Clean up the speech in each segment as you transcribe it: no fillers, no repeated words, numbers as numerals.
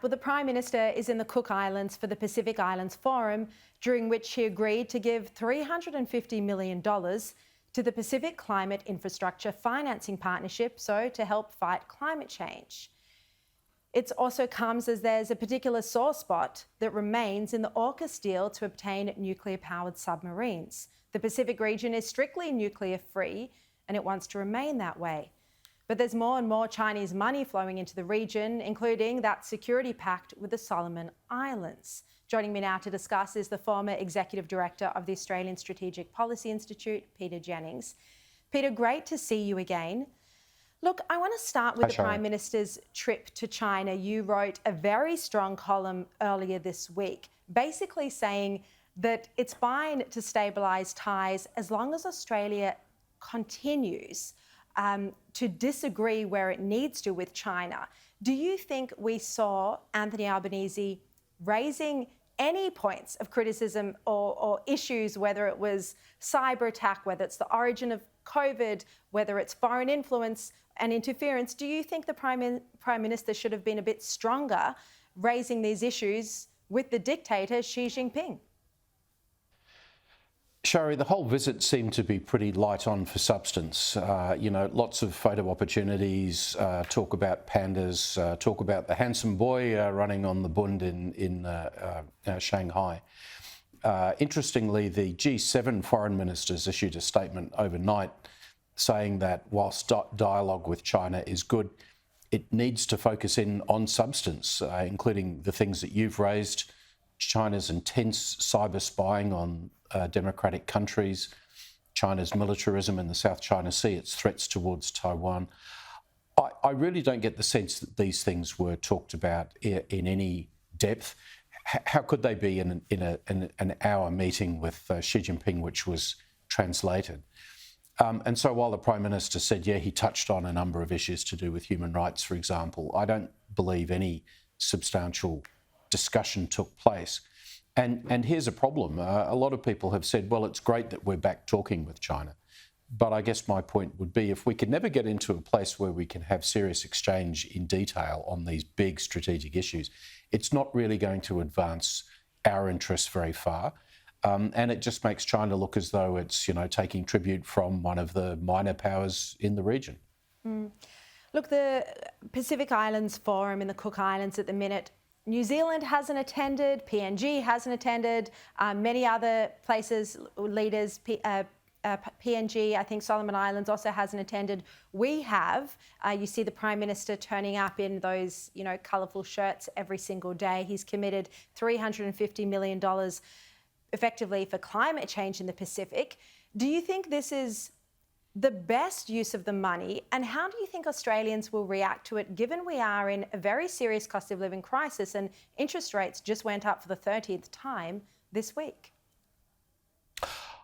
Well, the Prime Minister is in the Cook Islands for the Pacific Islands Forum, during which he agreed to give $350 million to the Pacific Climate Infrastructure Financing Partnership, so to help fight climate change. It also comes as there's a particular sore spot that remains in the AUKUS deal to obtain nuclear-powered submarines. The Pacific region is strictly nuclear-free and it wants to remain that way. But there's more and more Chinese money flowing into the region, including that security pact with the Solomon Islands. Joining me now to discuss is the former Executive Director of the Australian Strategic Policy Institute, Peter Jennings. Peter, great to see you again. Look, I want to start with the Prime Minister's trip to China. You wrote a very strong column earlier this week, basically saying that it's fine to stabilise ties as long as Australia continues to disagree where it needs to with China. Do you think we saw Anthony Albanese raising any points of criticism or issues, whether it was cyber attack, whether it's the origin of COVID, whether it's foreign influence and interference? Do you think the Prime Minister should have been a bit stronger raising these issues with the dictator Xi Jinping? Sharri, the whole visit seemed to be pretty light on for substance. Lots of photo opportunities, talk about pandas, talk about the handsome boy running on the Bund in Shanghai. Interestingly, the G7 foreign ministers issued a statement overnight saying that whilst dialogue with China is good, it needs to focus in on substance, including the things that you've raised, China's intense cyber spying on democratic countries, China's militarism in the South China Sea, its threats towards Taiwan. I really don't get the sense that these things were talked about in any depth. How could they be in an hour meeting with Xi Jinping, which was translated? And so while the Prime Minister said, yeah, he touched on a number of issues to do with human rights, for example, I don't believe any substantial discussion took place. And here's a problem. A lot of people have said, well, it's great that we're back talking with China. But I guess my point would be, if we can never get into a place where we can have serious exchange in detail on these big strategic issues, it's not really going to advance our interests very far. And it just makes China look as though it's, taking tribute from one of the minor powers in the region. Look, the Pacific Islands Forum in the Cook Islands at the minute, New Zealand hasn't attended, PNG hasn't attended, many other places, leaders, PNG, I think Solomon Islands also hasn't attended. We have. You see the Prime Minister turning up in those, colourful shirts every single day. He's committed $350 million effectively for climate change in the Pacific. Do you think this is the best use of the money, and how do you think Australians will react to it, given we are in a very serious cost of living crisis and interest rates just went up for the 30th time this week?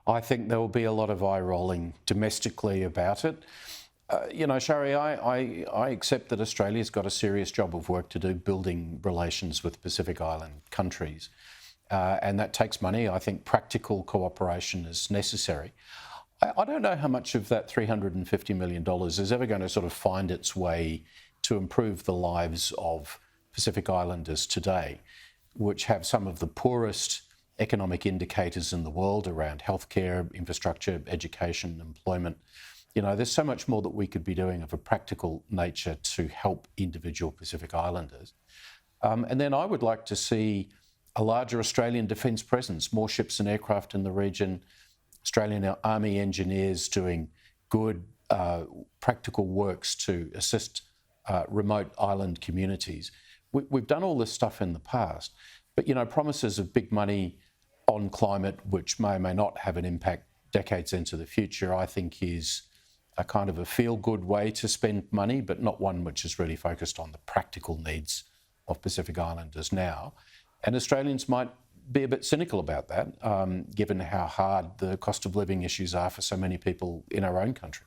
I think there will be a lot of eye-rolling domestically about it. Sharri, I accept that Australia's got a serious job of work to do building relations with Pacific Island countries, and that takes money. I think practical cooperation is necessary. I don't know how much of that $350 million is ever going to sort of find its way to improve the lives of Pacific Islanders today, which have some of the poorest economic indicators in the world around healthcare, infrastructure, education, employment. There's so much more that we could be doing of a practical nature to help individual Pacific Islanders. And then I would like to see a larger Australian defence presence, more ships and aircraft in the region, Australian Army engineers doing good practical works to assist remote island communities. We've done all this stuff in the past, but promises of big money on climate, which may or may not have an impact decades into the future, I think is a kind of a feel-good way to spend money, but not one which is really focused on the practical needs of Pacific Islanders now. And Australians might be a bit cynical about that, given how hard the cost of living issues are for so many people in our own country.